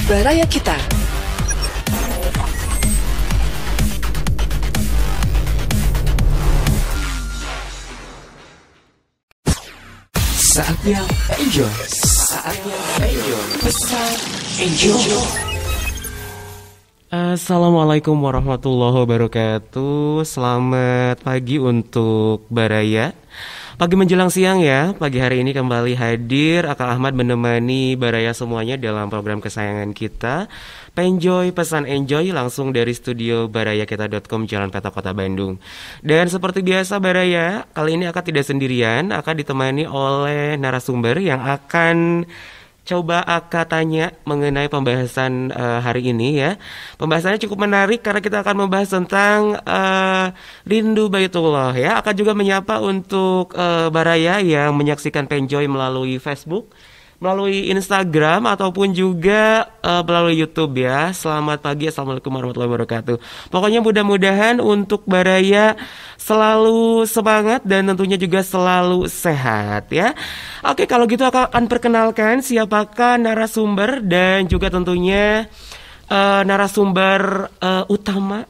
Baraya Kita. Saatnya enjoy. Saatnya enjoy. Pesan enjoy. Assalamualaikum warahmatullahi wabarakatuh. Selamat pagi untuk Baraya. Pagi menjelang siang ya. Pagi hari ini kembali hadir Akal Ahmad menemani Baraya semuanya dalam program kesayangan kita, Penjoy Pesan Enjoy, langsung dari studio barayakita.com Jalan Peta Kota Bandung. Dan seperti biasa Baraya, kali ini Akak tidak sendirian, Akak ditemani oleh narasumber yang akan coba Akak tanya mengenai pembahasan hari ini ya. Pembahasannya cukup menarik karena kita akan membahas tentang rindu Baitullah ya. Akak juga menyapa untuk Baraya yang menyaksikan Penjoy melalui Facebook, melalui Instagram ataupun juga melalui YouTube ya. Selamat pagi, assalamualaikum warahmatullahi wabarakatuh. Pokoknya mudah-mudahan untuk Baraya selalu semangat dan tentunya juga selalu sehat ya. Oke, kalau gitu akan perkenalkan siapakah narasumber dan juga tentunya narasumber utama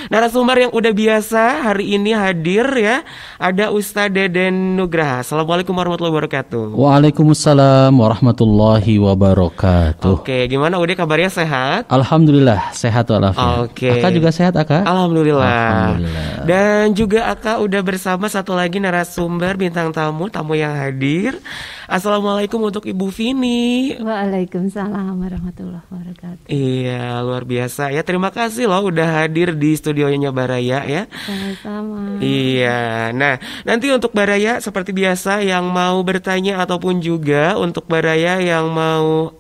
narasumber yang udah biasa hari ini hadir ya. Ada Ustadz Deden Nugraha. Assalamualaikum warahmatullahi wabarakatuh. Waalaikumsalam warahmatullahi wabarakatuh. Oke, gimana udah kabarnya, sehat? Alhamdulillah sehat walafiat. Oke. Akak juga sehat Akak? Alhamdulillah. Dan juga Akak udah bersama satu lagi narasumber bintang tamu yang hadir. Assalamualaikum untuk Ibu Vini. Waalaikumsalam warahmatullahi wabarakatuh. Iya, luar biasa ya. Terima kasih loh udah hadir di studionya Baraya ya. Sama-sama. Iya. Nah, nanti untuk Baraya seperti biasa yang mau bertanya ataupun juga untuk Baraya yang mau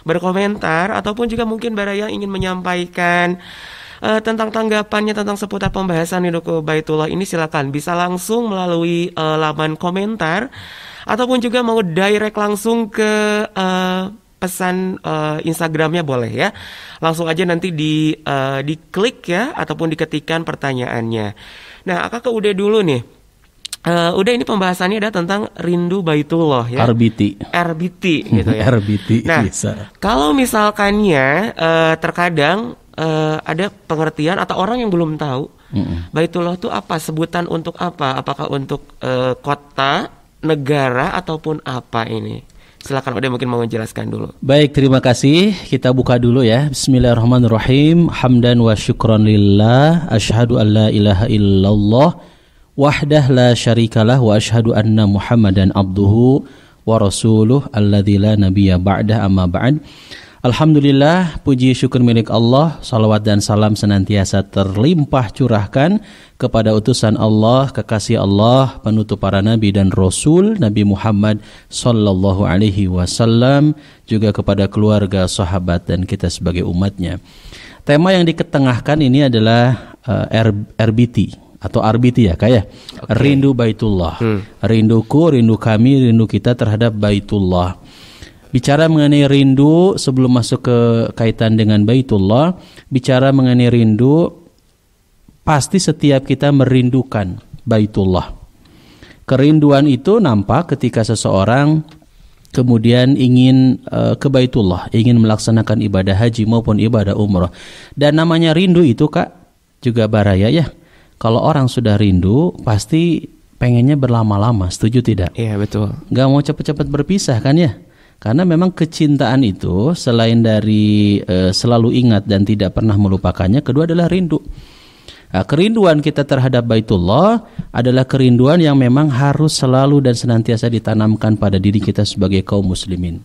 berkomentar ataupun juga mungkin Baraya ingin menyampaikan tentang tanggapannya tentang seputar pembahasan Rindu Baitullah ini, silakan bisa langsung melalui laman komentar ataupun juga mau direct langsung ke pesan Instagramnya boleh ya. Langsung aja nanti diklik ya ataupun diketikkan pertanyaannya. Nah, Akak udah dulu nih. Udah, ini pembahasannya ada tentang rindu Baitullah ya. RBT gitu ya. RBT. Nah, bisa. kalau misalkannya terkadang ada pengertian atau orang yang belum tahu Baitullah itu apa, sebutan untuk apa? Apakah untuk kota, negara ataupun apa ini? Silakan, udah mungkin mau menjelaskan dulu. Baik, terima kasih. Kita buka dulu ya. Bismillahirrahmanirrahim. Hamdan wa syukran lillah. Asyhadu an la ilaha illallah wahdah la syarikalah wa asyhadu anna Muhammadan abduhu wa rasuluh alladzi la nabiyya ba'dah, amma ba'd. Alhamdulillah, puji syukur milik Allah, salawat dan salam senantiasa terlimpah curahkan kepada utusan Allah, kekasih Allah, penutup para nabi dan rasul, Nabi Muhammad sallallahu alaihi wasallam, juga kepada keluarga, sahabat dan kita sebagai umatnya. Tema yang diketengahkan ini adalah RBT atau RBT ya kayak Rindu Baitullah. Rinduku, rindu kami, rindu kita terhadap Baitullah. Bicara mengenai rindu, sebelum masuk ke kaitan dengan Baitullah, bicara mengenai rindu, pasti setiap kita merindukan Baitullah. Kerinduan itu nampak ketika seseorang kemudian ingin ke Baitullah, ingin melaksanakan ibadah haji maupun ibadah umrah. Dan namanya rindu itu Kak, juga Baraya ya. Kalau orang sudah rindu, pasti pengennya berlama-lama, setuju tidak? Iya, betul. Gak mau cepat-cepat berpisah kan ya? Karena memang kecintaan itu selain dari selalu ingat dan tidak pernah melupakannya, kedua adalah rindu. Nah, kerinduan kita terhadap Baitullah adalah kerinduan yang memang harus selalu dan senantiasa ditanamkan pada diri kita sebagai kaum muslimin.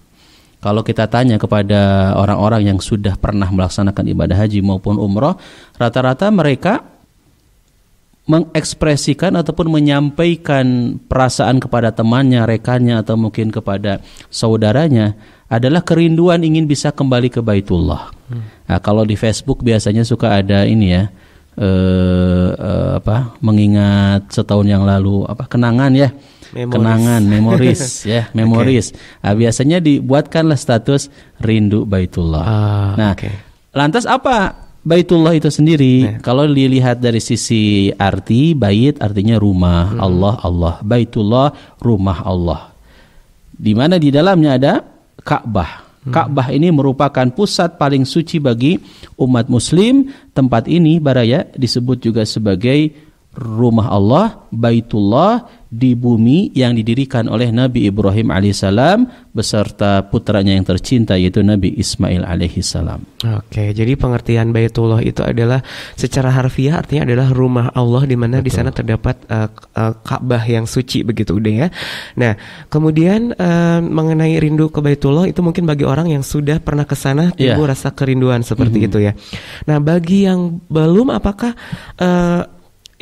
Kalau kita tanya kepada orang-orang yang sudah pernah melaksanakan ibadah haji maupun umrah, rata-rata mereka mengekspresikan ataupun menyampaikan perasaan kepada temannya, rekannya atau mungkin kepada saudaranya adalah kerinduan ingin bisa kembali ke Baitullah. Nah, kalau di Facebook biasanya suka ada ini ya, mengingat setahun yang lalu, kenangan ya, kenangan, memories ya, memories. Nah, biasanya dibuatkanlah status rindu Baitullah. Lantas apa Baitullah itu sendiri? Kalau dilihat dari sisi arti, bait artinya rumah Allah. Baitullah rumah Allah. Di mana di dalamnya ada Ka'bah. Ka'bah ini merupakan pusat paling suci bagi umat muslim. Tempat ini Baraya disebut juga sebagai rumah Allah, Baitullah di bumi yang didirikan oleh Nabi Ibrahim alaihissalam beserta putranya yang tercinta yaitu Nabi Ismail alaihissalam. Oke, jadi pengertian Baitullah itu adalah secara harfiah artinya adalah rumah Allah di mana di sana terdapat Ka'bah yang suci begitu udah ya. Nah, kemudian mengenai rindu ke Baitullah itu mungkin bagi orang yang sudah pernah ke sana timbul rasa kerinduan seperti itu ya. Nah, bagi yang belum apakah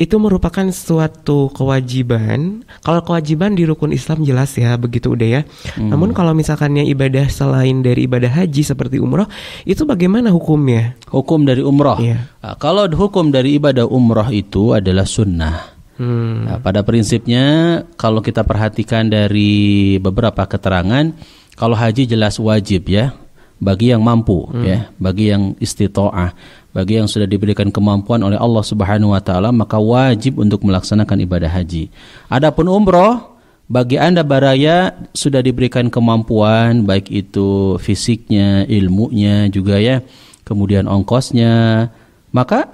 itu merupakan suatu kewajiban. Kalau kewajiban di rukun Islam jelas ya, begitu udah ya. Namun kalau misalkannya ibadah selain dari ibadah haji seperti umroh, itu bagaimana hukumnya? Hukum dari umroh. Nah, kalau hukum dari ibadah umroh itu adalah sunnah. Nah, pada prinsipnya kalau kita perhatikan dari beberapa keterangan, kalau haji jelas wajib ya bagi yang mampu ya, bagi yang istita'ah, bagi yang sudah diberikan kemampuan oleh Allah Subhanahu wa taala maka wajib untuk melaksanakan ibadah haji. Adapun umroh bagi Anda Baraya sudah diberikan kemampuan baik itu fisiknya, ilmunya juga ya, kemudian ongkosnya, maka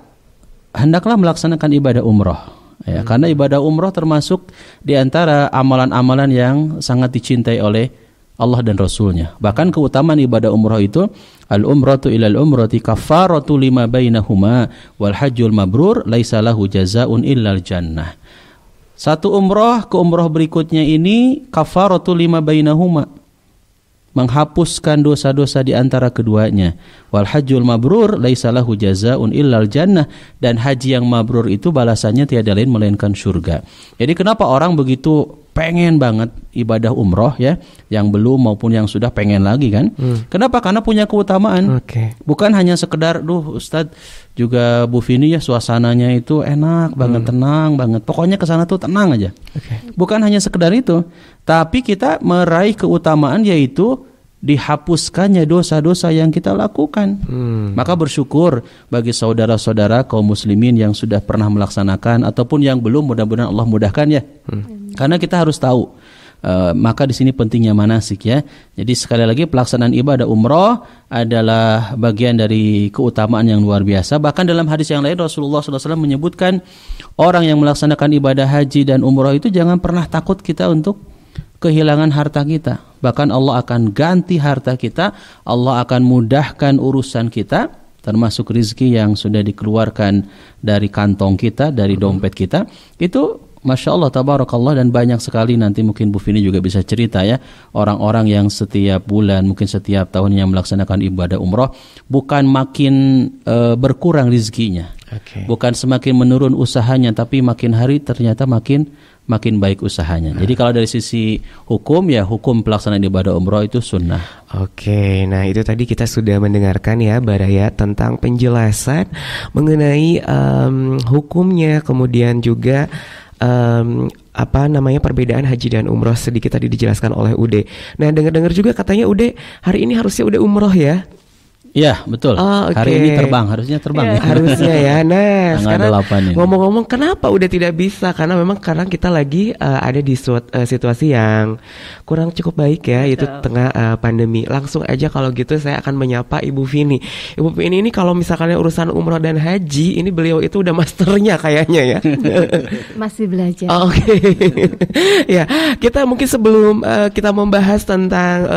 hendaklah melaksanakan ibadah umroh. Ya, karena ibadah umroh termasuk di antara amalan-amalan yang sangat dicintai oleh Allah dan Rasulnya. Bahkan keutamaan ibadah umrah itu al-umratu ilal umrati kafaratu lima bainahuma wal hajjul mabrur laisa lahu jazaun illal jannah. Satu umrah ke umrah berikutnya ini kafaratu lima bainahuma, menghapuskan dosa-dosa di antara keduanya. Wal hajjul mabrur laisa lahu jazaun illal jannah, dan haji yang mabrur itu balasannya tiada lain melainkan surga. Jadi kenapa orang begitu pengen banget ibadah umroh ya, yang belum maupun yang sudah pengen lagi kan? Kenapa? Karena punya keutamaan. Bukan hanya sekedar, Ustadz juga Bu Vini ya suasananya itu enak banget, tenang banget. Pokoknya kesana tuh tenang aja. Bukan hanya sekedar itu, tapi kita meraih keutamaan yaitu dihapuskannya dosa-dosa yang kita lakukan. Maka bersyukur bagi saudara-saudara kaum muslimin yang sudah pernah melaksanakan ataupun yang belum, mudah-mudahan Allah mudahkan ya. Karena kita harus tahu, maka di sini pentingnya manasik ya. Jadi sekali lagi pelaksanaan ibadah umroh adalah bagian dari keutamaan yang luar biasa. Bahkan dalam hadis yang lain Rasulullah SAW menyebutkan orang yang melaksanakan ibadah haji dan umroh itu jangan pernah takut kita untuk kehilangan harta kita. Bahkan Allah akan ganti harta kita, Allah akan mudahkan urusan kita, termasuk rizki yang sudah dikeluarkan dari kantong kita, dari dompet kita. Itu Masya Allah, tabarakallah, dan banyak sekali nanti mungkin Bu Vini juga bisa cerita ya, orang-orang yang setiap bulan, mungkin setiap tahunnya melaksanakan ibadah umroh, bukan makin berkurang rizkinya, bukan semakin menurun usahanya, tapi makin hari ternyata makin baik usahanya. Jadi kalau dari sisi hukum ya, hukum pelaksanaan ibadah umroh itu sunnah. Nah itu tadi kita sudah mendengarkan ya Baraya tentang penjelasan mengenai hukumnya, kemudian juga perbedaan haji dan umroh sedikit tadi dijelaskan oleh Ude. Nah dengar-dengar juga katanya Ude hari ini harusnya udah umroh ya? Iya betul. Hari ini harusnya terbang ya. Harusnya ya. Nah sekarang ini. ngomong-ngomong kenapa udah tidak bisa? Karena memang sekarang kita lagi ada di situasi yang kurang cukup baik ya, yaitu tengah pandemi. Langsung aja kalau gitu saya akan menyapa Ibu Vini. Ibu Vini ini kalau misalkan urusan umroh dan haji, ini beliau itu udah masternya kayaknya ya. Masih belajar. Ya, kita mungkin sebelum kita membahas tentang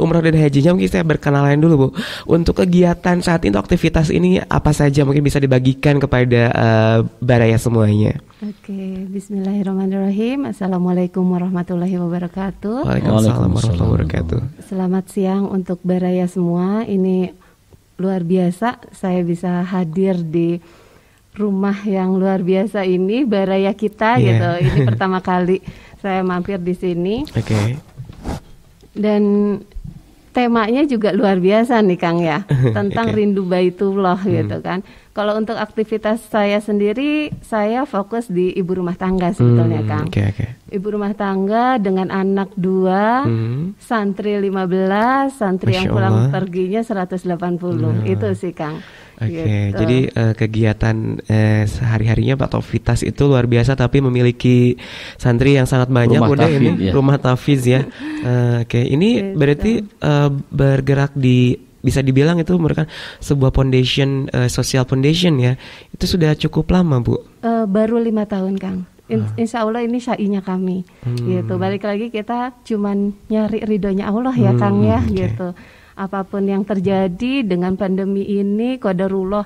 umroh dan hajinya, mungkin saya berkenalan dulu Bu. Untuk kegiatan saat ini, aktivitas ini apa saja mungkin bisa dibagikan kepada Baraya semuanya. Bismillahirrahmanirrahim. Assalamualaikum warahmatullahi wabarakatuh. Waalaikumsalam warahmatullahi wabarakatuh. Selamat siang untuk Baraya semua. Ini luar biasa saya bisa hadir di rumah yang luar biasa ini, Baraya kita gitu. Ini pertama kali saya mampir di sini. Dan temanya juga luar biasa nih Kang ya, tentang rindu Baitullah gitu kan. Kalau untuk aktivitas saya sendiri, saya fokus di ibu rumah tangga sebetulnya, Kang. Ibu rumah tangga dengan anak 2, santri 15, santri Masya yang pulang Allah. perginya 180. Itu sih, Kang. Gitu. Jadi kegiatan sehari-harinya Pak Taufik itu luar biasa, tapi memiliki santri yang sangat banyak. Rumah Udah tahfiz, ini ya. rumah tahfiz ya. Ini Gitu. berarti bergerak di, bisa dibilang itu merupakan sebuah foundation, social foundation ya. Itu sudah cukup lama, Bu. Baru 5 tahun, Kang. Insya Allah ini syai'nya kami. Gitu. Balik lagi kita cuman nyari ridhonya Allah ya, Kang ya. Gitu. Apapun yang terjadi dengan pandemi ini, qadarullah,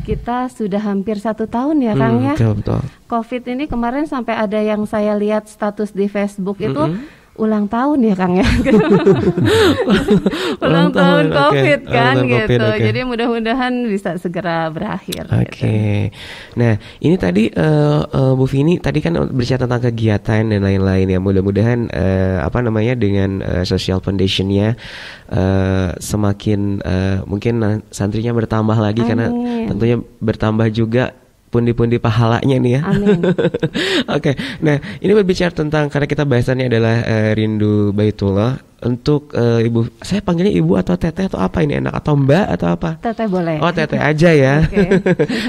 kita sudah hampir 1 tahun ya, Kang ya. Betul. Covid ini kemarin sampai ada yang saya lihat status di Facebook itu ulang tahun ya, Kang ya. ulang tahun Covid kan Ulang tahun gitu. COVID, oke. Jadi mudah-mudahan bisa segera berakhir. Oke. Nah, ini tadi Bu Vini tadi kan berbicara tentang kegiatan dan lain-lain ya. Mudah-mudahan dengan social foundation-nya semakin mungkin santrinya bertambah lagi. Amin. Karena tentunya bertambah juga pundi-pundi pahalanya nih ya. Amin. Oke. Nah, ini berbicara tentang, karena kita bahasannya adalah rindu Baitullah. Untuk Ibu, saya panggilnya Ibu atau Teteh atau apa ini, enak, atau Mbak atau apa? Teteh boleh. Oh, Teteh aja ya. Oke.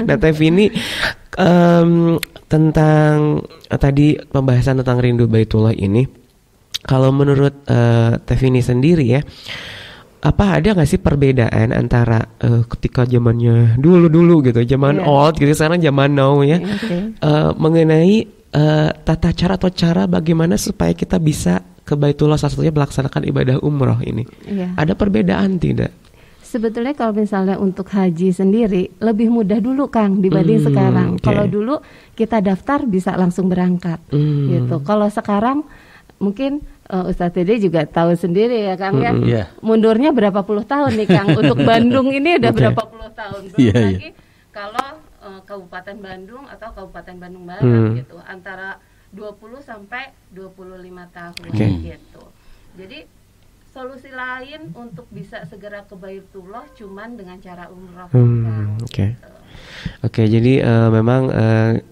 Nah, Teh Vini, tentang tadi pembahasan tentang rindu Baitullah ini, kalau menurut Teh Vini sendiri ya, apa ada nggak sih perbedaan antara ketika zamannya dulu gitu, zaman old gitu, sekarang zaman now ya, mengenai tata cara atau cara bagaimana supaya kita bisa ke Baitullah, salah satunya melaksanakan ibadah umroh ini? Iya. Ada perbedaan tidak? Sebetulnya kalau misalnya untuk haji sendiri lebih mudah dulu, Kang, dibanding sekarang. Oke. Kalau dulu kita daftar bisa langsung berangkat, gitu. Kalau sekarang mungkin Ustadz Dede juga tahu sendiri ya, Kang ya. Iya. Mundurnya berapa puluh tahun nih, Kang. Untuk Bandung ini udah berapa puluh tahun. Belum Iya, iya. lagi kalau Kabupaten Bandung atau Kabupaten Bandung Barat gitu, antara 20 sampai 25 tahun gitu. Jadi solusi lain untuk bisa segera ke Baitullah cuman dengan cara umroh, Kang. Oke, jadi memang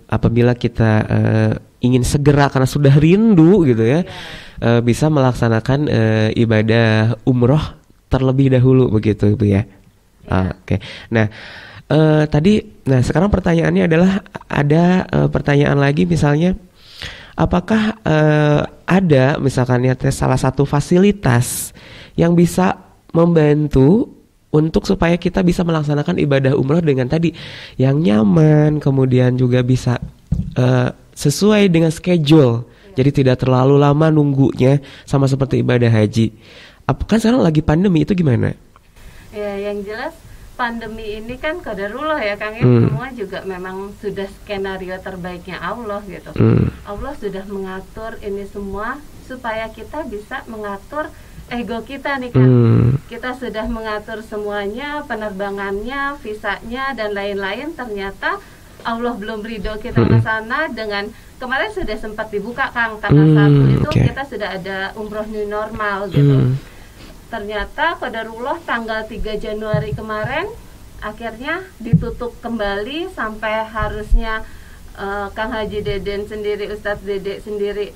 apabila kita ingin segera karena sudah rindu gitu ya, bisa melaksanakan ibadah umroh terlebih dahulu begitu, Bu ya. Oke. Nah, sekarang pertanyaannya adalah ada pertanyaan lagi, misalnya apakah ada misalkan ya salah satu fasilitas yang bisa membantu untuk supaya kita bisa melaksanakan ibadah umroh dengan tadi yang nyaman, kemudian juga bisa sesuai dengan schedule, jadi tidak terlalu lama nunggunya, sama seperti ibadah haji. Kan sekarang lagi pandemi, itu gimana? Ya, yang jelas pandemi ini kan qadarullah ya, Kang ya. Semua juga memang sudah skenario terbaiknya Allah gitu. Allah sudah mengatur ini semua supaya kita bisa mengatur ego kita nih, Kang. Kita sudah mengatur semuanya, penerbangannya, visanya dan lain-lain. Ternyata Allah belum ridho kita ke sana. Dengan kemarin sudah sempat dibuka, Kang, tanggal 1 itu kita sudah ada umroh new normal gitu. Ternyata qadarullah tanggal 3 Januari kemarin akhirnya ditutup kembali sampai harusnya Kang Haji Deden sendiri, Ustadz Dede sendiri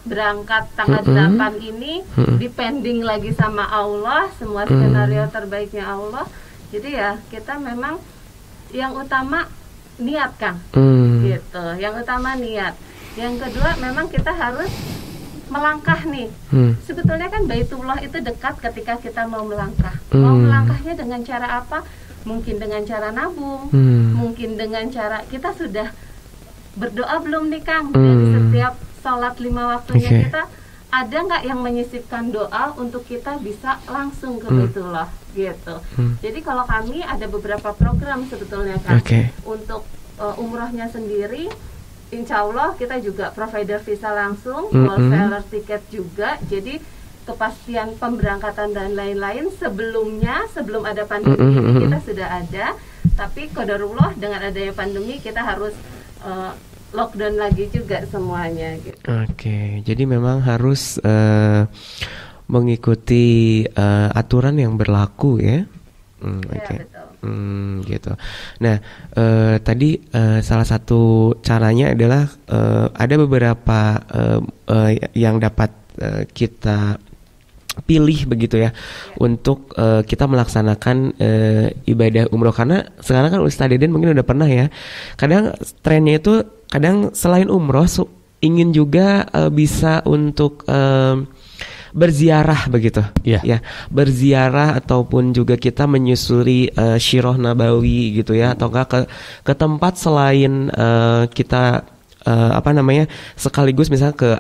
berangkat tanggal 8 ini, dipending lagi sama Allah, semua skenario terbaiknya Allah. Jadi ya kita memang yang utama niat, Kang, gitu. Yang utama niat. Yang kedua memang kita harus melangkah nih. Sebetulnya kan Baitullah itu dekat ketika kita mau melangkah. Mau melangkahnya dengan cara apa? Mungkin dengan cara nabung, mungkin dengan cara kita sudah berdoa belum nih, Kang? Dari setiap sholat 5 waktunya kita ada nggak yang menyisipkan doa untuk kita bisa langsung ke Baitullah gitu. Jadi kalau kami ada beberapa program sebetulnya, Kang, untuk umrohnya sendiri. Insya Allah kita juga provider visa langsung, wholesaler tiket juga. Jadi kepastian pemberangkatan dan lain-lain sebelumnya, sebelum ada pandemi kita sudah ada. Tapi qadarullah dengan adanya pandemi kita harus lockdown lagi juga semuanya gitu. Oke, jadi memang harus mengikuti aturan yang berlaku ya. Oke. betul. Gitu. Nah, tadi salah satu caranya adalah ada beberapa yang dapat kita pilih begitu ya untuk kita melaksanakan ibadah umroh, karena sekarang kan Ustaz Deden mungkin udah pernah ya. Kadang trennya itu kadang selain umroh ingin juga bisa untuk berziarah begitu. Ya, berziarah ataupun juga kita menyusuri Syiroh Nabawi gitu ya, atau enggak ke tempat selain kita sekaligus misalnya ke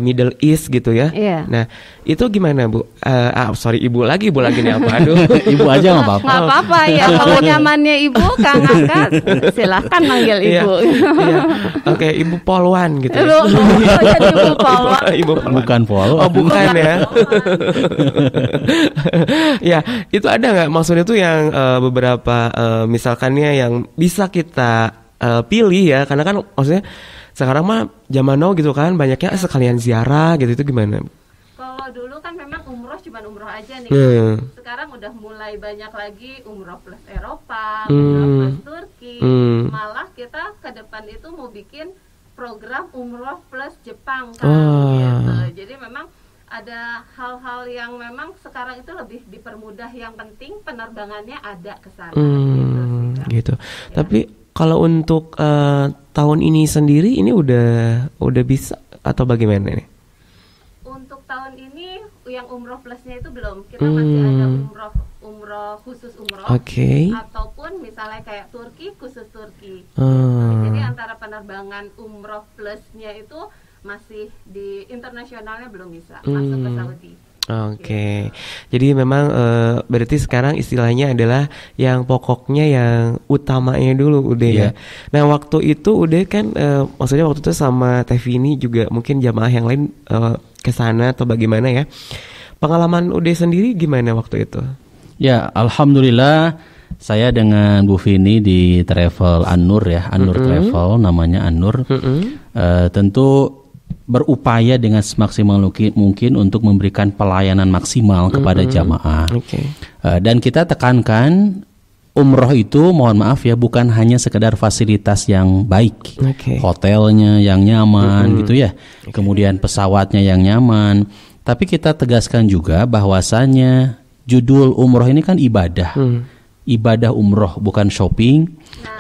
Middle East gitu ya. Iya. Nah, itu gimana Bu? Ibu lagi nih apa? Aduh. Ibu aja nggak apa-apa. Nggak apa-apa ya, kalau nyamannya Ibu, Kang Angkat, silahkan manggil Ibu. Iya. Oke, Ibu Polwan gitu. Ya. Jadi Ibu Polwan. Ibu Polwan. Bukan Pol. Oh, bukan ya. Ya, itu ada nggak maksudnya tuh yang beberapa misalkannya yang bisa kita pilih ya, karena kan maksudnya sekarang mah zaman now gitu kan, banyaknya sekalian ziarah gitu, itu gimana? Kalau dulu kan memang umroh cuma umroh aja nih. Sekarang udah mulai banyak lagi umroh plus Eropa, umroh plus Turki. Malah kita ke depan itu mau bikin program umroh plus Jepang kan. Gitu. Jadi memang ada hal-hal yang memang sekarang itu lebih dipermudah. Yang penting penerbangannya ada ke sana. Gitu. Ya. Tapi kalau untuk tahun ini sendiri ini udah bisa atau bagaimana nih? Untuk tahun ini yang umroh plusnya itu belum. Kita masih ada umroh khusus umroh. Okay. Ataupun misalnya kayak Turki khusus Turki. Jadi antara penerbangan umroh plusnya itu masih di internasionalnya belum bisa masuk ke Saudi. Oke. Jadi memang berarti sekarang istilahnya adalah yang pokoknya yang utamanya dulu udah ya. Nah, waktu itu udah kan maksudnya waktu itu sama Teh Vini juga mungkin jamaah yang lain ke sana atau bagaimana ya. Pengalaman udah sendiri gimana waktu itu? Ya, alhamdulillah saya dengan Bu Vini di travel An-Nur ya, An-Nur Travel namanya An-Nur. Tentu berupaya dengan semaksimal mungkin untuk memberikan pelayanan maksimal kepada jamaah. Dan kita tekankan umroh itu, mohon maaf ya, bukan hanya sekedar fasilitas yang baik, hotelnya yang nyaman gitu ya, kemudian pesawatnya yang nyaman, tapi kita tegaskan juga bahwasannya judul umroh ini kan ibadah. Ibadah umroh, bukan shopping,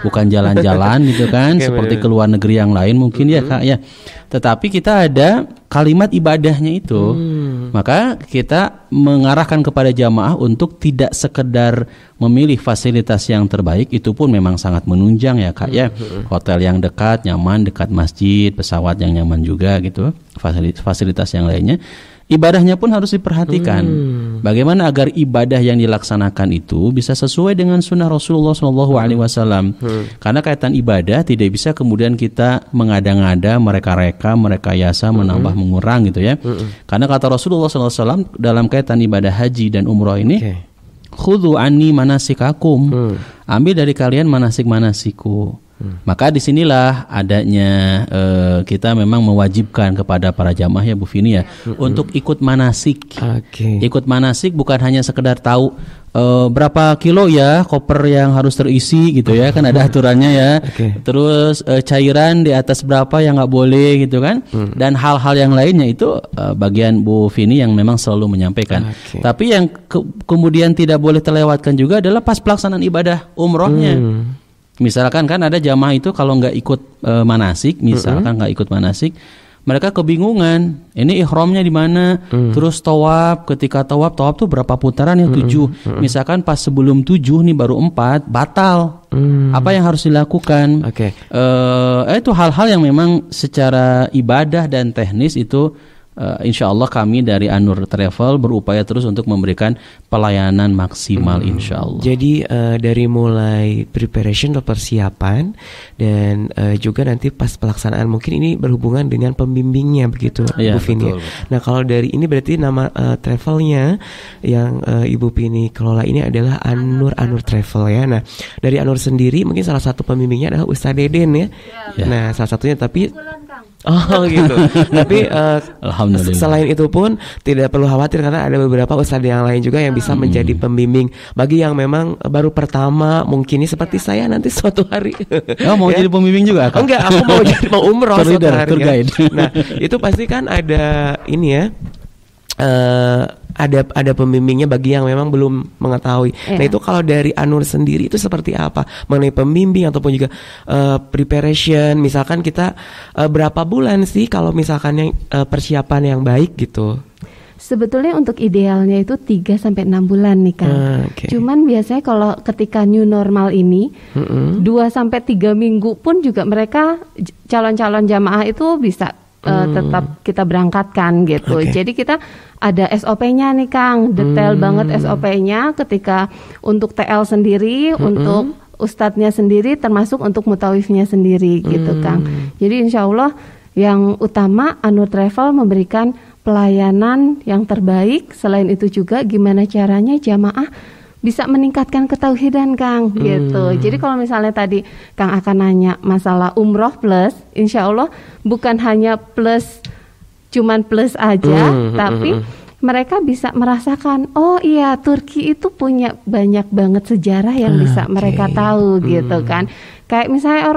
bukan jalan-jalan gitu kan, seperti ke luar negeri yang lain mungkin ya Kak ya. Tetapi kita ada kalimat ibadahnya itu. Maka kita mengarahkan kepada jamaah untuk tidak sekedar memilih fasilitas yang terbaik, itu pun memang sangat menunjang ya Kak ya. Hotel yang dekat, nyaman, dekat masjid, pesawat yang nyaman juga gitu, fasilitas yang lainnya. Ibadahnya pun harus diperhatikan. Bagaimana agar ibadah yang dilaksanakan itu bisa sesuai dengan sunnah Rasulullah SAW. Karena kaitan ibadah tidak bisa kemudian kita mengada-ngada, mereka-reka, merekayasa, menambah, mengurang gitu ya. Karena kata Rasulullah SAW dalam kaitan ibadah haji dan umroh ini, khudhu anni manasikakum, ambil dari kalian manasik-manasiku. Maka disinilah adanya kita memang mewajibkan kepada para jamaah ya Bu Vini ya, untuk ikut manasik. Ikut manasik bukan hanya sekedar tahu berapa kilo ya koper yang harus terisi gitu ya, kan ada aturannya ya. Terus cairan di atas berapa yang nggak boleh gitu kan, dan hal-hal yang lainnya itu bagian Bu Vini yang memang selalu menyampaikan. Tapi yang kemudian tidak boleh terlewatkan juga adalah pas pelaksanaan ibadah umrohnya. Misalkan kan ada jamaah itu kalau nggak ikut manasik, misalkan nggak ikut manasik, mereka kebingungan. Ini ihramnya di mana? Terus tawaf, ketika tawaf tuh berapa putaran yang 7? Misalkan pas sebelum 7 nih baru 4, batal. Apa yang harus dilakukan? Itu hal-hal yang memang secara ibadah dan teknis itu insya Allah kami dari An-Nur Travel berupaya terus untuk memberikan pelayanan maksimal insya Allah. Jadi dari mulai preparation atau persiapan dan juga nanti pas pelaksanaan mungkin ini berhubungan dengan pembimbingnya begitu Bu Vini. Nah kalau dari ini berarti nama travelnya yang Ibu Vini kelola ini adalah An-Nur Travel ya. Nah dari An-Nur sendiri mungkin salah satu pembimbingnya adalah Ustaz Deden ya. Nah salah satunya tapi Oh gitu. Tapi Alhamdulillah. selain itu pun tidak perlu khawatir karena ada beberapa ustadz yang lain juga yang bisa menjadi pembimbing bagi yang memang baru pertama mungkin ini seperti saya nanti suatu hari. Oh, mau jadi pembimbing juga, Kak? Enggak, aku mau umroh Tour suatu leader, hari. tour Ya. guide. Nah, itu pasti kan ada ini ya. Ada pembimbingnya bagi yang memang belum mengetahui. Nah itu kalau dari Anur sendiri itu seperti apa mengenai pembimbing ataupun juga preparation, misalkan kita berapa bulan sih kalau misalkan yang persiapan yang baik gitu? Sebetulnya untuk idealnya itu 3-6 bulan nih Kang. Okay. Cuman biasanya kalau ketika new normal ini 2-3 minggu pun juga mereka calon-calon jamaah itu bisa tetap kita berangkatkan gitu. Okay. Jadi kita ada SOP-nya nih Kang, detail banget SOP-nya ketika untuk TL sendiri, untuk ustadznya sendiri, termasuk untuk mutawifnya sendiri gitu Kang. Jadi insya Allah yang utama Anur Travel memberikan pelayanan yang terbaik. Selain itu juga gimana caranya jamaah bisa meningkatkan ketauhidan Kang gitu. Jadi kalau misalnya tadi Kang akan nanya masalah umroh plus, insya Allah bukan hanya plus cuman plus aja, tapi mereka bisa merasakan, oh iya Turki itu punya banyak banget sejarah yang bisa mereka tahu gitu kan. Kayak misalnya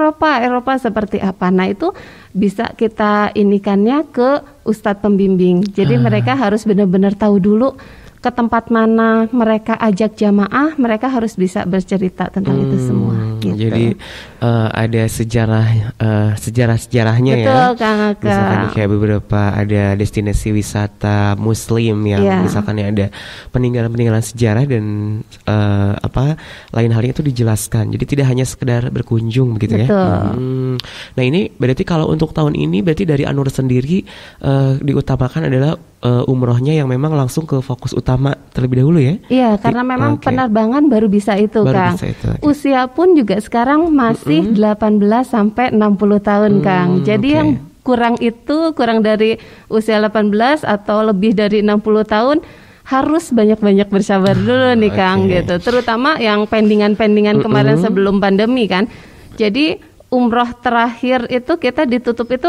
Eropa seperti apa. Nah itu bisa kita inikannya ke ustadz pembimbing. Jadi mereka harus benar-benar tahu dulu ke tempat mana mereka ajak jamaah, mereka harus bisa bercerita tentang itu semua. Gitu. Jadi ada sejarah-sejarahnya ya. Betul, Kang Aka. Misalkan kayak beberapa ada destinasi wisata Muslim yang misalkan ada peninggalan-peninggalan sejarah dan lain halnya itu dijelaskan. Jadi tidak hanya sekedar berkunjung begitu Betul. ya. Nah ini berarti kalau untuk tahun ini berarti dari Anur sendiri diutamakan adalah umrohnya yang memang langsung ke fokus utama terlebih dahulu ya? Iya, karena memang penerbangan baru bisa itu Kang. Usia pun juga sekarang masih 18 sampai 60 tahun Kang. Jadi yang kurang dari usia 18 atau lebih dari 60 tahun harus banyak-banyak bersabar dulu nih Kang gitu. Terutama yang pendingan-pendingan kemarin sebelum pandemi kan. Jadi umroh terakhir itu kita ditutup itu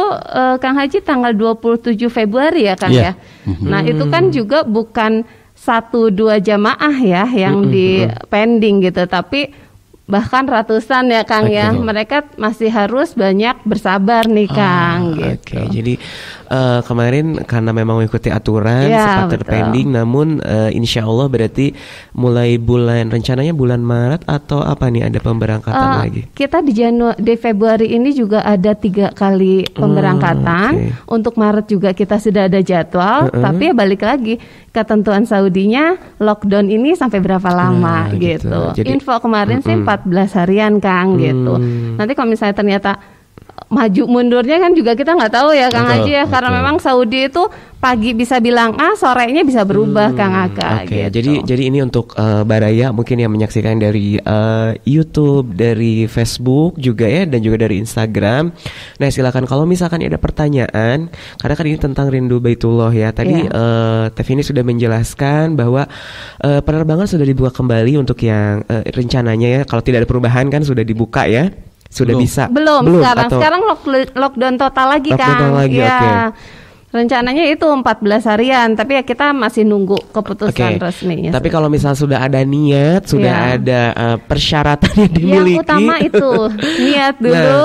Kang Haji tanggal 27 Februari ya Kang ya. Nah itu kan juga bukan 1-2 jamaah ya yang di pending gitu, tapi bahkan ratusan ya Kang ya. Mereka masih harus banyak bersabar nih Kang gitu. Jadi kemarin karena memang mengikuti aturan sempat terpending, namun insya Allah berarti mulai rencananya bulan Maret atau apa nih ada pemberangkatan lagi? Kita di Februari ini juga ada 3 kali pemberangkatan. Untuk Maret juga kita sudah ada jadwal, tapi ya balik lagi ketentuan Saudinya lockdown ini sampai berapa lama gitu. Jadi, info kemarin sih 14 harian Kang gitu. Nanti kalau misalnya ternyata maju mundurnya kan juga kita nggak tahu ya Kang Haji ya, karena memang Saudi itu pagi bisa bilang A, sorenya bisa berubah Kang Aka. Gitu. Jadi ini untuk Baraya mungkin yang menyaksikan dari YouTube, dari Facebook juga ya, dan juga dari Instagram. Nah silakan kalau misalkan ada pertanyaan, karena kan ini tentang rindu Baitullah ya. Tadi Teh ini sudah menjelaskan bahwa penerbangan sudah dibuka kembali untuk yang rencananya ya, kalau tidak ada perubahan kan sudah dibuka ya. Sudah bisa? Belum sekarang lockdown total lagi Kang. Rencananya itu 14 harian, tapi ya kita masih nunggu keputusan resminya. Tapi kalau misal sudah ada niat, sudah ada persyaratan yang dimiliki. Yang utama itu niat dulu.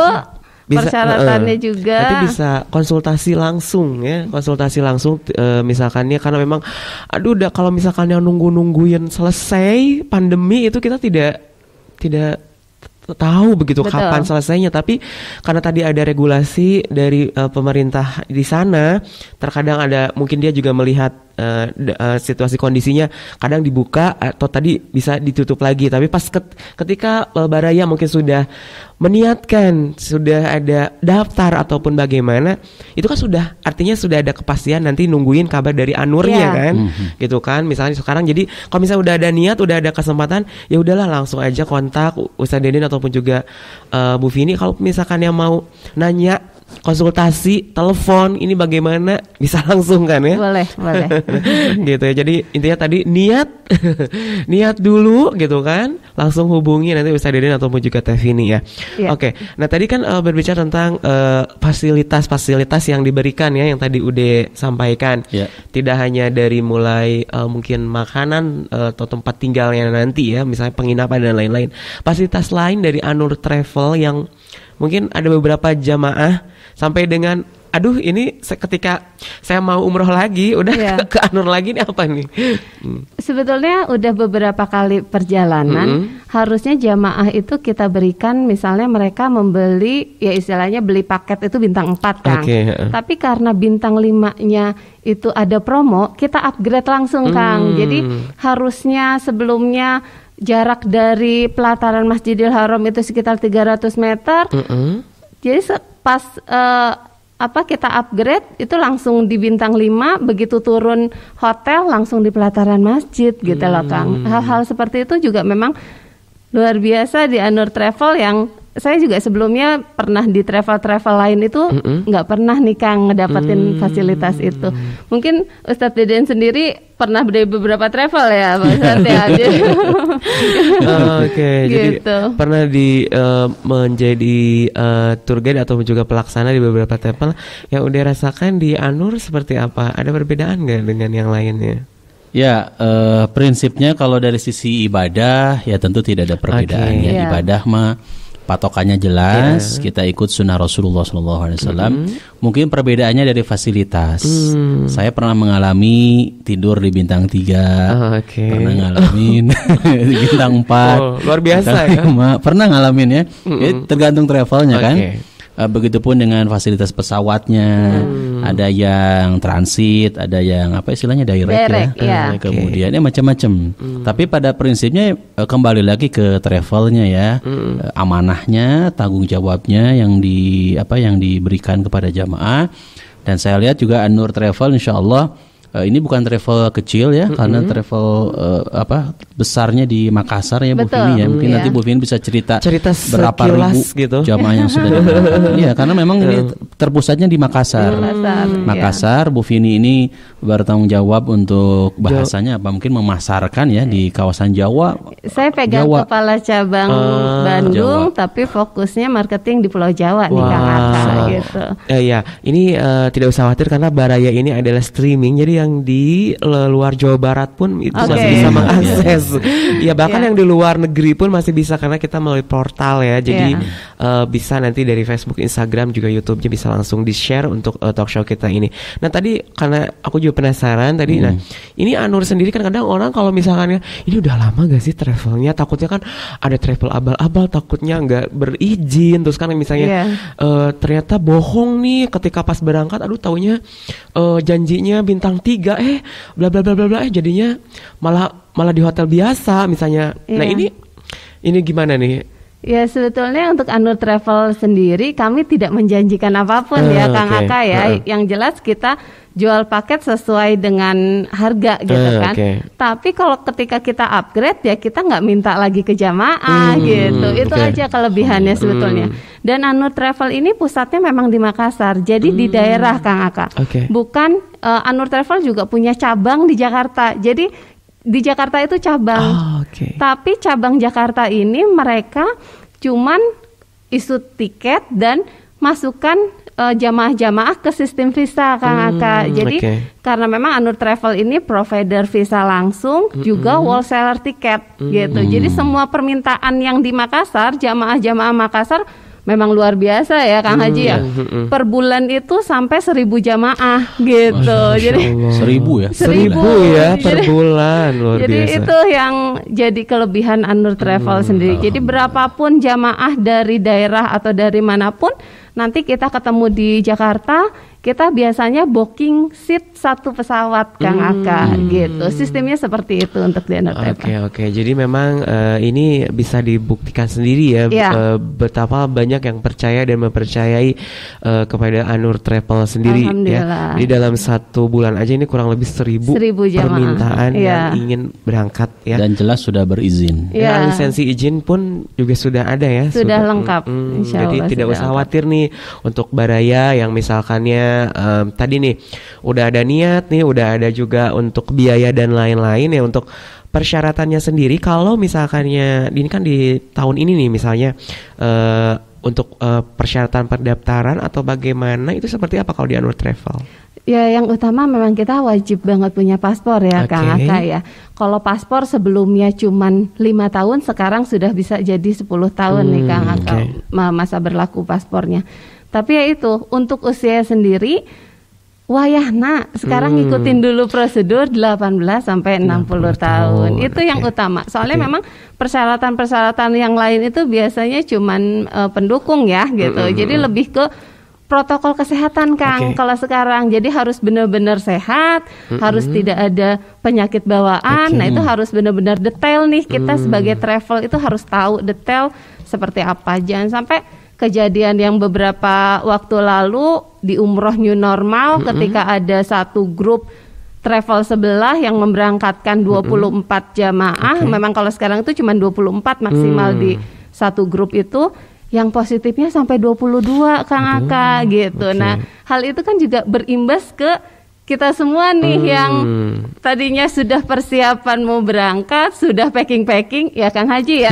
Persyaratannya juga. Nanti bisa konsultasi langsung ya, misalkannya karena memang kalau misalkan yang nungguin selesai pandemi itu kita tidak tahu begitu kapan selesainya, tapi karena tadi ada regulasi dari pemerintah di sana, terkadang mungkin dia juga melihat situasi kondisinya, kadang dibuka atau tadi bisa ditutup lagi, tapi pas ketika Baraya mungkin sudah meniatkan, sudah ada daftar ataupun bagaimana, itu kan artinya sudah ada kepastian nanti nungguin kabar dari Anurnya kan, gitu kan, misalnya sekarang. Jadi kalau misalnya udah ada niat, udah ada kesempatan, ya udahlah langsung aja kontak Ustaz Deden ataupun juga Bu Vini. Kalau misalkan yang mau nanya konsultasi, telepon, ini bagaimana, bisa langsung kan ya? Boleh. Gitu ya. Jadi intinya tadi niat dulu gitu kan, langsung hubungi nanti Ustaz Deden ataupun juga Teh Vini ya. Iya. Oke. Nah tadi kan berbicara tentang fasilitas yang diberikan ya, yang tadi udah sampaikan. Ya. Tidak hanya dari mulai mungkin makanan atau tempat tinggalnya nanti ya, misalnya penginapan dan lain-lain. Fasilitas lain dari An-Nur Travel yang mungkin ada beberapa jamaah sampai dengan ini ketika saya mau umroh lagi udah ke An-Nur lagi, ini apa nih? Sebetulnya udah beberapa kali perjalanan harusnya jamaah itu kita berikan, misalnya mereka membeli, ya istilahnya beli paket itu bintang 4 Kang. Tapi karena bintang 5-nya itu ada promo, kita upgrade langsung Kang. Jadi harusnya sebelumnya jarak dari pelataran Masjidil Haram itu sekitar 300 meter. Jadi pas kita upgrade itu langsung di bintang 5, begitu turun hotel langsung di pelataran masjid gitu loh Kang. Hal-hal seperti itu juga memang luar biasa di An-Nur Travel, yang saya juga sebelumnya pernah di travel lain itu nggak pernah nih Kang ngedapetin fasilitas itu. Mungkin Ustadz Deden sendiri pernah dari beberapa travel ya Pak Ustadz ya. Oke, jadi pernah menjadi tour guide atau juga pelaksana di beberapa travel. Yang udah rasakan di An-Nur seperti apa? Ada perbedaan nggak dengan yang lainnya? Ya, prinsipnya kalau dari sisi ibadah ya tentu tidak ada perbedaan ya. Ibadah mah patokannya jelas, kita ikut sunnah Rasulullah SAW. Mungkin perbedaannya dari fasilitas. Saya pernah mengalami tidur di bintang 3, pernah ngalamin di bintang 4. Luar biasa ya. Pernah ngalamin ya. Tergantung travelnya kan. Begitupun dengan fasilitas pesawatnya, ada yang transit, ada yang istilahnya direct ya. Kemudian macam-macam. Tapi pada prinsipnya kembali lagi ke travelnya ya, amanahnya, tanggung jawabnya yang diberikan kepada jamaah. Dan saya lihat juga An-Nur Travel insya Allah ini bukan travel kecil ya, karena travel besarnya di Makassar ya Bu Vini ya. Mungkin nanti Bu Vini bisa cerita berapa ribu gitu jamaah yang sudah diberangkatkan. Iya, karena memang ini terpusatnya di Makassar. Makassar, Bu Vini ini bertanggung jawab untuk bahasanya Mungkin memasarkan ya di kawasan Jawa. Saya pegang kepala cabang Bandung, tapi fokusnya marketing di Pulau Jawa nih Kang Aka gitu. Ya, ini tidak usah khawatir karena Baraya ini adalah streaming, jadi yang di luar Jawa Barat pun itu masih bisa mengakses. Ya bahkan yang di luar negeri pun masih bisa karena kita melalui portal ya. Jadi bisa nanti dari Facebook, Instagram juga YouTube-nya bisa langsung di-share untuk talk show kita ini. Nah tadi karena aku juga penasaran tadi, nah ini An-Nur sendiri kan kadang orang kalau misalkan ini udah lama gak sih travelnya, takutnya kan ada travel abal-abal, takutnya nggak berizin, terus kan misalnya ternyata bohong nih ketika pas berangkat, aduh taunya janjinya bintang 3 bla bla bla bla jadinya malah di hotel biasa misalnya. Nah ini gimana nih? Ya sebetulnya untuk An-Nur Travel sendiri kami tidak menjanjikan apapun ya Kang Aka ya. Yang jelas kita jual paket sesuai dengan harga gitu kan. Tapi kalau ketika kita upgrade ya kita nggak minta lagi ke jamaah gitu. Itu aja kelebihannya sebetulnya. Dan An-Nur Travel ini pusatnya memang di Makassar. Jadi di daerah Kang Aka. Bukan An-Nur Travel juga punya cabang di Jakarta. Jadi di Jakarta itu cabang. Tapi cabang Jakarta ini mereka cuman isu tiket dan masukkan jamaah-jamaah ke sistem visa Kang Aka. Jadi karena memang An-Nur Travel ini provider visa langsung, juga wholesaler tiket gitu. Jadi semua permintaan yang di Makassar, jamaah-jamaah Makassar memang luar biasa ya Kang Haji ya. Per bulan itu sampai 1.000 jamaah gitu. Jadi 1.000 ya? 1.000 ya per bulan, luar jadi biasa. Itu yang jadi kelebihan An-Nur Travel sendiri. Jadi berapapun jamaah dari daerah atau dari manapun, nanti kita ketemu di Jakarta, kita biasanya booking seat satu pesawat Kang Aka gitu. Sistemnya seperti itu untuk di Anur Travel. Oke. Jadi memang ini bisa dibuktikan sendiri ya, betapa banyak yang percaya dan mempercayai kepada Anur Travel sendiri ya. Di dalam 1 bulan aja ini kurang lebih 1000 permintaan yang ingin berangkat ya. Dan jelas sudah berizin. Ya, lisensi izin pun juga sudah ada ya. Sudah lengkap. Jadi tidak usah khawatir nih untuk Baraya yang misalkannya tadi nih udah ada niat nih, udah ada juga untuk biaya dan lain-lain ya untuk persyaratannya sendiri. Kalau misalkannya ini kan di tahun ini nih misalnya untuk persyaratan pendaftaran atau bagaimana itu seperti apa kalau di Anur Travel? Ya, yang utama memang kita wajib banget punya paspor ya Kang Aka ya. Kalau paspor sebelumnya cuman 5 tahun, sekarang sudah bisa jadi 10 tahun nih Kang Aka masa berlaku paspornya. Tapi ya itu untuk usia sendiri wayahna sekarang ngikutin dulu prosedur 18 sampai 60 tahun. Itu yang utama. Soalnya memang persyaratan-persyaratan yang lain itu biasanya cuman pendukung ya gitu. Jadi lebih ke protokol kesehatan Kang kalau sekarang. Jadi harus benar-benar sehat, harus tidak ada penyakit bawaan. Nah, itu harus benar-benar detail nih. Kita sebagai travel itu harus tahu detail seperti apa. Jangan sampai kejadian yang beberapa waktu lalu di umroh new normal ketika ada satu grup travel sebelah yang memberangkatkan 24 jamaah. Memang kalau sekarang itu cuma 24 maksimal di satu grup itu, yang positifnya sampai 22 Kang Aka gitu. Nah, hal itu kan juga berimbas ke kita semua nih yang tadinya sudah persiapan mau berangkat, sudah packing ya Kang Haji ya.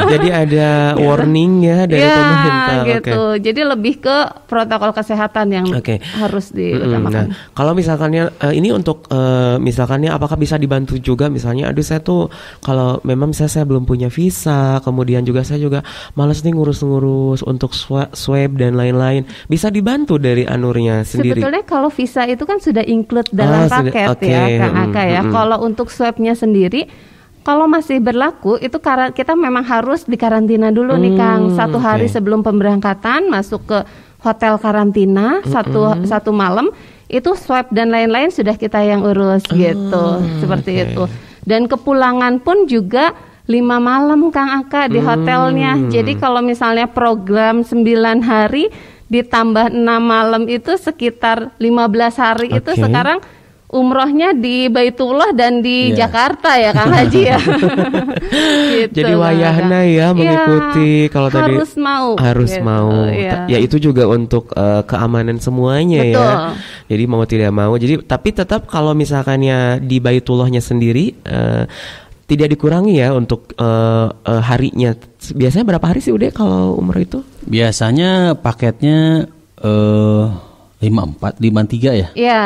Jadi ada warning ya dari pemerintah. Gitu. Jadi lebih ke protokol kesehatan yang harus diutamakan. Nah, kalau misalkannya ini untuk misalkannya apakah bisa dibantu juga misalnya, aduh saya tuh kalau memang saya belum punya visa, kemudian juga saya juga malas nih ngurus-ngurus untuk swab dan lain-lain. Bisa dibantu dari Anurnya sendiri? Sebetulnya kalau visa itu kan sudah include dalam paket ya Kang Aka ya. Kalau untuk swabnya sendiri, kalau masih berlaku itu kita memang harus dikarantina dulu nih Kang. 1 hari sebelum pemberangkatan masuk ke hotel karantina satu malam. Itu swab dan lain-lain sudah kita yang urus gitu. Seperti itu. Dan kepulangan pun juga 5 malam Kang Aka di hotelnya. Jadi kalau misalnya program 9 hari ditambah 6 malam itu sekitar 15 hari itu sekarang umrohnya di Baitullah dan di Jakarta ya Kang Haji ya. Gitu. Jadi wayahna ya mengikuti kalau tadi harus gitu, mau. Ya itu juga untuk keamanan semuanya ya. Jadi mau tidak mau. Jadi tapi tetap kalau misalkannya di Baitullahnya sendiri tidak dikurangi ya untuk harinya. Biasanya berapa hari sih udah kalau umroh itu? Biasanya paketnya 53 ya? Iya.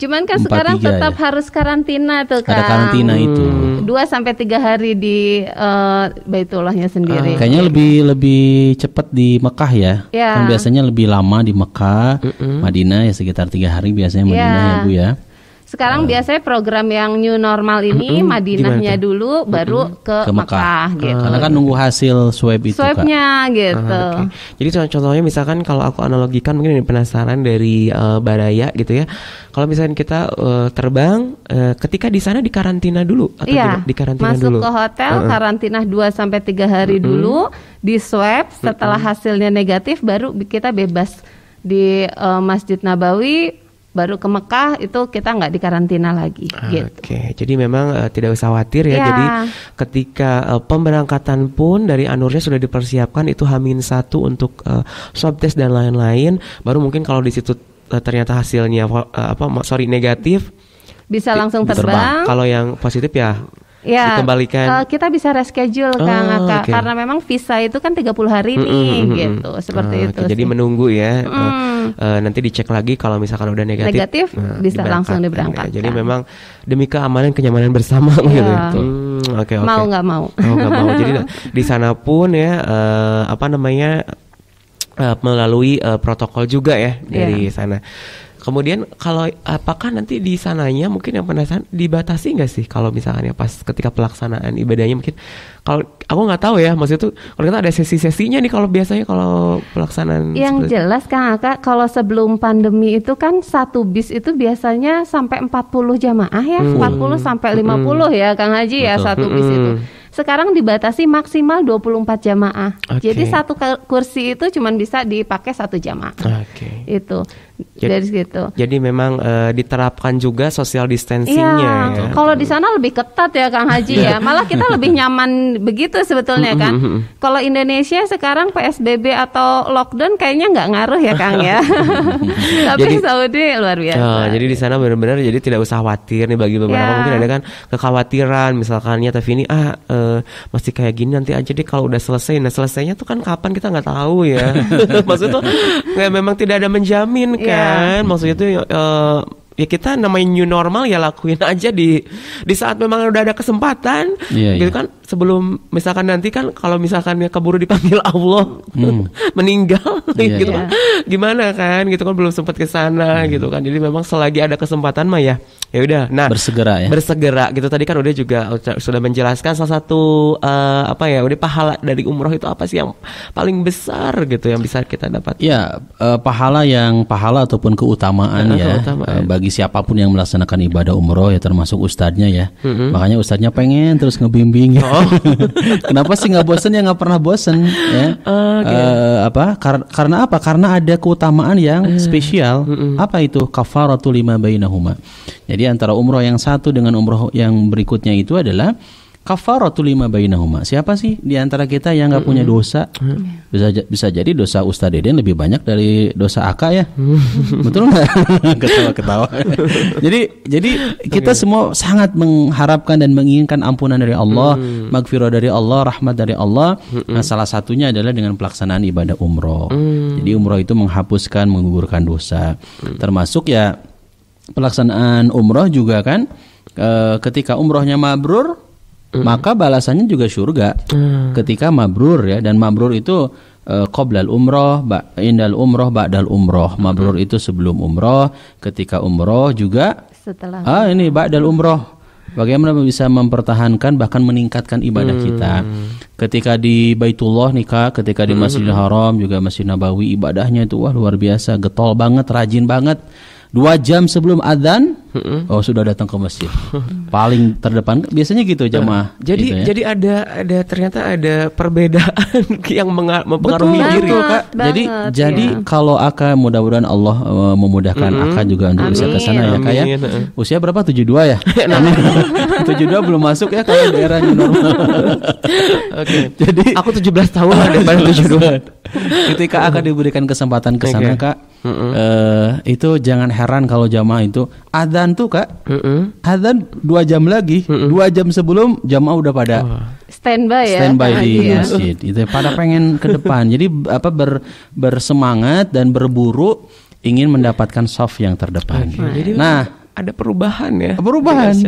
Cuman kan sekarang tetap harus karantina tuh Kang. Ada karantina itu. 2 sampai 3 hari di Baitullahnya sendiri. Kayaknya lebih cepat di Mekah ya. Kan biasanya lebih lama di Mekah, Madinah ya sekitar 3 hari biasanya Madinah ya Bu ya. Sekarang biasanya program yang new normal ini Madinahnya dulu baru ke Mekah gitu. Karena kan nunggu hasil swabnya gitu. Jadi contohnya misalkan kalau aku analogikan mungkin ini penasaran dari Baraya gitu ya. Kalau misalkan kita terbang ketika di sana dikarantina dulu atau dikarantina masuk dulu. Masuk ke hotel karantina 2 sampai 3 hari dulu, di swab setelah hasilnya negatif baru kita bebas di Masjid Nabawi. Baru ke Mekah itu kita nggak dikarantina lagi. Oke, jadi memang tidak usah khawatir ya. Jadi ketika pemberangkatan pun dari Anurnya sudah dipersiapkan itu H-1 untuk swab test dan lain-lain. Baru mungkin kalau di situ ternyata hasilnya negatif, bisa langsung terbang. Kalau yang positif ya dikembalikan. Kita bisa reschedule Kang Aka karena memang visa itu kan 30 hari nih gitu. Seperti itu. Jadi menunggu ya. Nanti dicek lagi kalau misalkan udah negatif bisa langsung diberangkatkan. Ya. Jadi memang demi keamanan kenyamanan bersama gitu. Oke. Mau nggak mau. Jadi di sana pun ya melalui protokol juga ya dari sana. Kemudian kalau apakah nanti di sananya mungkin yang penasaran dibatasi nggak sih kalau misalkan ya pas ketika pelaksanaan ibadahnya mungkin kalau aku nggak tahu ya maksudnya tuh kalau kita ada sesi-sesinya nih kalau biasanya kalau pelaksanaan Yang jelas Kang Aka, kalau sebelum pandemi itu kan satu bis itu biasanya sampai 40 jamaah ya, 40 sampai 50 ya Kang Haji ya satu bis itu. Sekarang dibatasi maksimal 24 jamaah. Jadi satu kursi itu cuma bisa dipakai satu jamaah. Itu. Dari situ. Jadi memang diterapkan juga social distancing-nya ya. Kalau di sana lebih ketat ya Kang Haji ya. Malah kita lebih nyaman begitu sebetulnya kan. Kalau Indonesia sekarang PSBB atau lockdown kayaknya nggak ngaruh ya Kang ya. Tapi jadi, Saudi luar biasa. Jadi di sana benar-benar jadi tidak usah khawatir nih bagi beberapa mungkin ada kan kekhawatiran misalkannya tapi ini masih kayak gini nanti aja deh kalau udah selesai. Nah selesainya tuh kan kapan kita nggak tahu ya. Maksudnya tuh memang tidak ada menjamin kan. Maksudnya tuh ya kita namanya new normal ya lakuin aja di saat memang udah ada kesempatan gitu kan. Sebelum misalkan nanti kan kalau misalkan ya keburu dipanggil Allah meninggal gitu kan gimana kan gitu kan belum sempat ke sana gitu kan. Jadi memang selagi ada kesempatan mah ya udah. Nah bersegera gitu tadi kan udah juga sudah menjelaskan salah satu udah pahala dari umroh itu apa sih yang paling besar gitu yang bisa kita dapat. Pahala ataupun keutamaan bagi siapapun yang melaksanakan ibadah umroh ya termasuk ustadznya ya. Makanya ustadznya pengen terus ngebimbing ya. Kenapa sih nggak bosen ya, nggak pernah bosen ya. Karena apa? Karena ada keutamaan yang spesial. Apa itu? Kafaratul lima bainahuma. Jadi antara umroh yang satu dengan umroh yang berikutnya itu adalah kafaratul lima bainahuma. Siapa sih di antara kita yang nggak punya dosa? Bisa jadi dosa Ustadz Deden lebih banyak dari dosa Aka ya. Betul nggak? Ketawa-ketawa. Jadi kita semua sangat mengharapkan dan menginginkan ampunan dari Allah, magfirah dari Allah, rahmat dari Allah. Nah, salah satunya adalah dengan pelaksanaan ibadah umroh. Jadi umroh itu menghapuskan, menggugurkan dosa. Termasuk ya pelaksanaan umroh juga kan. Ketika umrohnya mabrur, maka balasannya juga surga ketika mabrur ya. Dan mabrur itu qoblal umroh, indal umroh, ba'dal umroh. Mabrur itu sebelum umroh, ketika umroh juga setelah ini ba'dal umroh. Bagaimana bisa mempertahankan bahkan meningkatkan ibadah kita. Ketika di Baitullah nikah, ketika di Masjidil Haram juga Masjid Nabawi ibadahnya itu luar biasa, getol banget, rajin banget. 2 jam sebelum adzan sudah datang ke masjid. Paling terdepan biasanya gitu jamaah. Jadi gitu ya. Jadi ada ternyata ada perbedaan yang mempengaruhi diri Kak. Jadi kalau Aka mudah-mudahan Allah memudahkan Aka juga untuk bisa ke sana ya Kak ya. Usia berapa? 72 ya? 72 belum masuk ya kalau daerahnya normal. Jadi aku 17 tahun daripada 72. Ketika Aka diberikan kesempatan ke sana Kak, itu jangan heran kalau jamaah itu adzan tuh Kak, adzan 2 jam lagi, 2 jam sebelum jamaah udah pada standby di masjid. Itu pada pengen ke depan. Jadi bersemangat dan berburu ingin mendapatkan shaf yang terdepan. Nah, ada perubahan ya.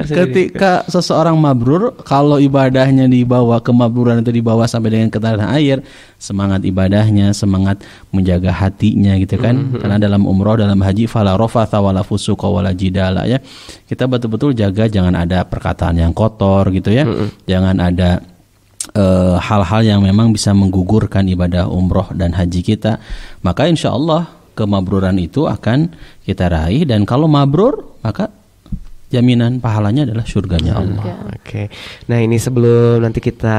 Ketika seseorang mabrur, kalau ibadahnya dibawa kemabruran itu dibawa sampai dengan ke tanah air, semangat ibadahnya, semangat menjaga hatinya gitu kan. Karena dalam umroh, dalam haji fala rafatha wala fusuqa wala jidala ya. Kita betul-betul jaga jangan ada perkataan yang kotor gitu ya. Jangan ada hal-hal yang memang bisa menggugurkan ibadah umroh dan haji kita. Maka insya Allah kemabruran itu akan kita raih, dan kalau mabrur maka jaminan pahalanya adalah surganya Allah. Oke. Nah ini sebelum nanti kita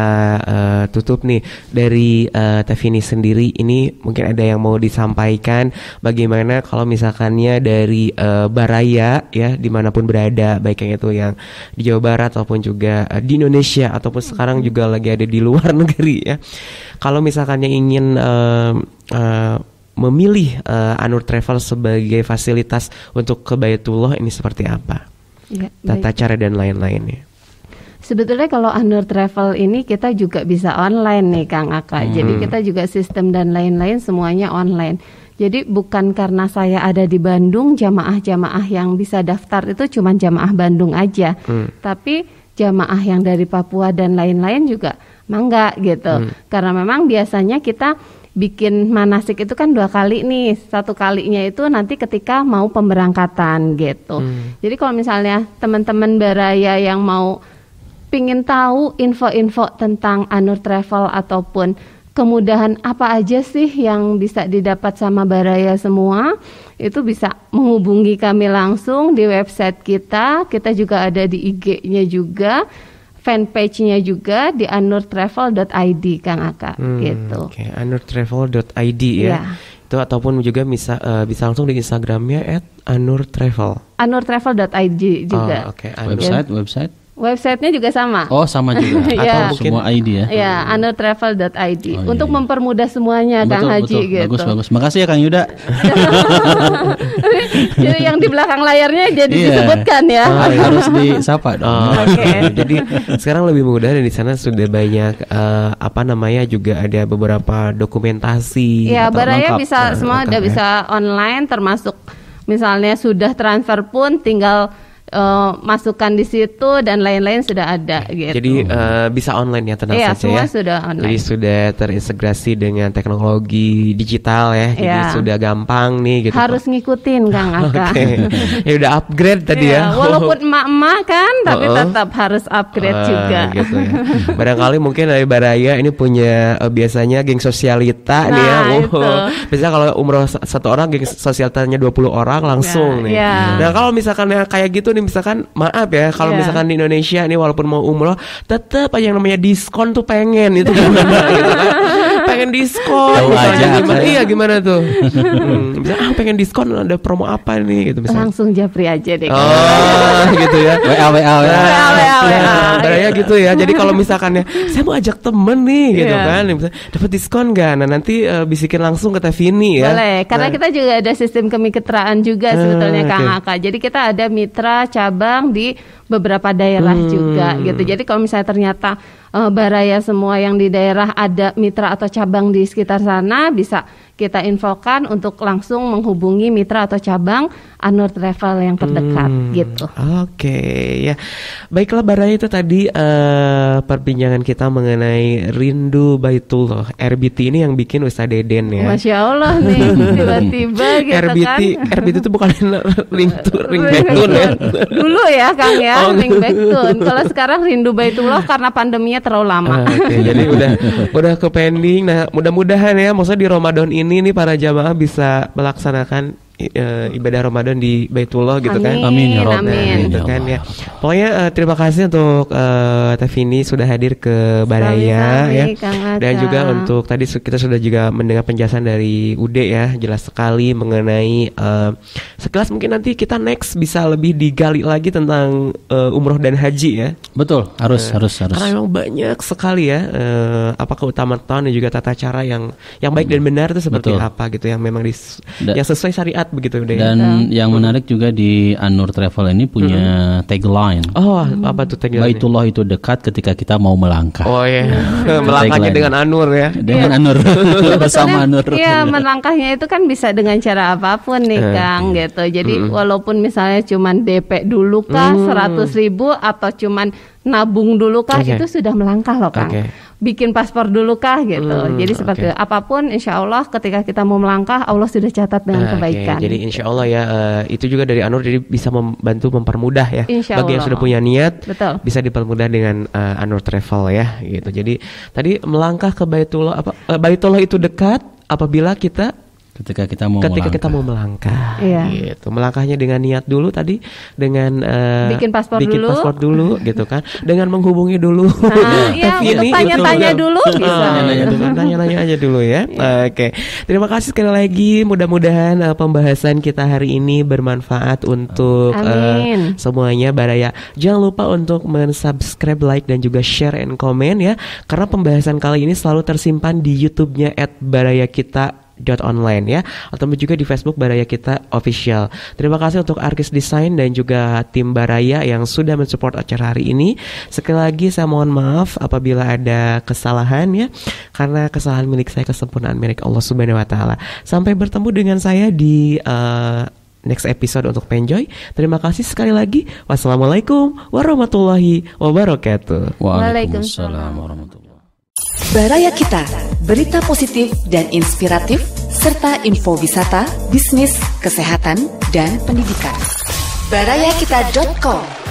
tutup nih dari Tevini sendiri, ini mungkin ada yang mau disampaikan bagaimana kalau misalkannya dari Baraya ya dimanapun berada, baik yang itu yang di Jawa Barat ataupun juga di Indonesia ataupun sekarang juga lagi ada di luar negeri ya. Kalau misalkannya ingin memilih Anur Travel sebagai fasilitas untuk ke Baitullah, ini seperti apa? Ya, tata cara dan lain-lainnya. Sebetulnya kalau Anur Travel ini kita juga bisa online nih Kang Aka. Jadi kita juga sistem dan lain-lain semuanya online. Jadi bukan karena saya ada di Bandung, jamaah-jamaah yang bisa daftar itu cuma jamaah Bandung aja. Tapi jamaah yang dari Papua dan lain-lain juga mangga gitu. Karena memang biasanya kita bikin manasik itu kan 2 kali nih. 1 kalinya itu nanti ketika mau pemberangkatan gitu. Jadi kalau misalnya teman-teman Baraya yang mau pingin tahu info-info tentang Anur Travel ataupun kemudahan apa aja sih yang bisa didapat sama Baraya semua, itu bisa menghubungi kami langsung di website kita. Kita juga ada di IG-nya juga, fanpage-nya juga di anurtravel.id, Kang Aka, gitu. Oke, anurtravel.id ya. Itu ataupun juga bisa langsung di Instagramnya @anurtravel. Anurtravel.id juga. Oh, oke. Website? Websitenya juga sama. Oh, sama juga. Ya. Atau semua ID ya? Ya, anurtravel.id. Oh, untuk iya. mempermudah semuanya, Kang Haji gitu. Bagus. Makasih ya Kang Yuda. Jadi yang di belakang layarnya jadi disebutkan ya. Harus disapa dong. Oke. Jadi sekarang lebih mudah dan di sana sudah banyak juga ada beberapa dokumentasi. Ya, Baraya lengkap. bisa semua udah bisa online, termasuk misalnya sudah transfer pun tinggal masukkan di situ dan lain-lain sudah ada gitu. Jadi bisa online ya, tenang saja semua ya. Sudah online. Jadi sudah terintegrasi dengan teknologi digital ya. Jadi sudah gampang nih gitu. Harus ngikutin Kang Aka. Oke. Ya udah upgrade tadi ya. Walaupun emak-emak kan, tapi tetap harus upgrade juga. Gitu ya. Barangkali mungkin dari Baraya ini punya biasanya geng sosialita nih ya. Itu. Biasanya kalau umroh satu orang geng sosialitanya 20 orang langsung nih. Nah kalau misalkan yang kayak gitu nih, misalkan maaf ya, kalau misalkan di Indonesia nih walaupun mau umroh tetap aja yang namanya diskon tuh pengen itu gimana gitu kan. Pengen diskon gimana? Iya gimana tuh? Misalnya pengen diskon, ada promo apa nih gitu misalnya. Langsung japri aja deh. Gitu ya. WA. Baraya gitu ya. Jadi kalau misalkan ya saya mau ajak temen nih gitu kan, dapat diskon gak? Nah nanti bisikin langsung ke Tevini ya. Boleh, karena kita juga ada sistem kemitraan juga sebetulnya Kang Aka. Jadi kita ada mitra cabang di beberapa daerah juga gitu. Jadi kalau misalnya ternyata Baraya semua yang di daerah ada mitra atau cabang di sekitar sana, bisa kita infokan untuk langsung menghubungi mitra atau cabang Anur Travel yang terdekat gitu. Oke, ya. Baiklah Baraya, itu tadi perbincangan kita mengenai Rindu Baitullah. RBT ini yang bikin Ustaz Deden ya. Masya Allah nih, tiba-tiba gitu RBT itu bukan ringtone ya. Dulu ya Kang ya, ringtone. Kalau sekarang Rindu Baitullah karena pandeminya terlalu lama. Oke, jadi udah ke pending. Nah, mudah-mudahan ya, maksudnya di Ramadan ini nih para jamaah bisa melaksanakan ibadah Ramadan di Baitullah gitu kan. Amin ya Rabb. Gitu kan ya. Pokoknya terima kasih untuk Tevini sudah hadir ke Baraya ya. Dan juga untuk tadi kita sudah juga mendengar penjelasan dari Ude ya, jelas sekali mengenai sekelas mungkin nanti kita next bisa lebih digali lagi tentang umroh dan haji ya. Betul, harus. Karena memang banyak sekali ya keutamaan dan juga tata cara yang baik dan benar itu seperti apa gitu, yang memang yang sesuai syariat begitu deh. Dan yang menarik juga di Anur Travel ini punya tagline. Oh, apa tuh tagline? Baitullah itu dekat ketika kita mau melangkah. Oh iya. Melangkahnya dengan Anur ya. Dengan Anur. Bersama Anur. Iya, melangkahnya itu kan bisa dengan cara apapun nih Kang gitu. Jadi walaupun misalnya cuman DP dulu kah 100.000 atau cuman nabung dulu kah, itu sudah melangkah loh Kang. Bikin paspor dulu kah gitu. Jadi seperti apapun, insya Allah ketika kita mau melangkah, Allah sudah catat dengan kebaikan. Jadi insya Allah ya, itu juga dari Anur jadi bisa membantu mempermudah ya. Insya bagi yang Allah. sudah punya niat, betul, bisa dipermudah dengan Anur Travel ya gitu. Jadi tadi melangkah ke Baitullah, Baitullah itu dekat apabila ketika kita mau melangkah, gitu. Melangkahnya dengan niat dulu tadi, dengan bikin paspor dulu gitu kan, dengan menghubungi dulu. Iya, untuk tanya-tanya dulu bisa. Tanya-tanya aja dulu ya. Oke. Terima kasih sekali lagi. Mudah-mudahan pembahasan kita hari ini bermanfaat untuk semuanya Baraya. Jangan lupa untuk men-subscribe, like dan juga share and comment ya. Karena pembahasan kali ini selalu tersimpan di YouTube-nya @barayakita.online ya, atau juga di Facebook Baraya Kita Official. Terima kasih untuk Arkis Design dan juga tim Baraya yang sudah mensupport acara hari ini. Sekali lagi saya mohon maaf apabila ada kesalahan ya, karena kesalahan milik saya, kesempurnaan milik Allah Subhanahu wa taala. Sampai bertemu dengan saya di next episode untuk Penjoy. Terima kasih sekali lagi. Wassalamualaikum warahmatullahi wabarakatuh. Waalaikumsalam warahmatullahi wabarakatuh. Baraya Kita, berita positif dan inspiratif, serta info wisata, bisnis, kesehatan, dan pendidikan. Barayakita.com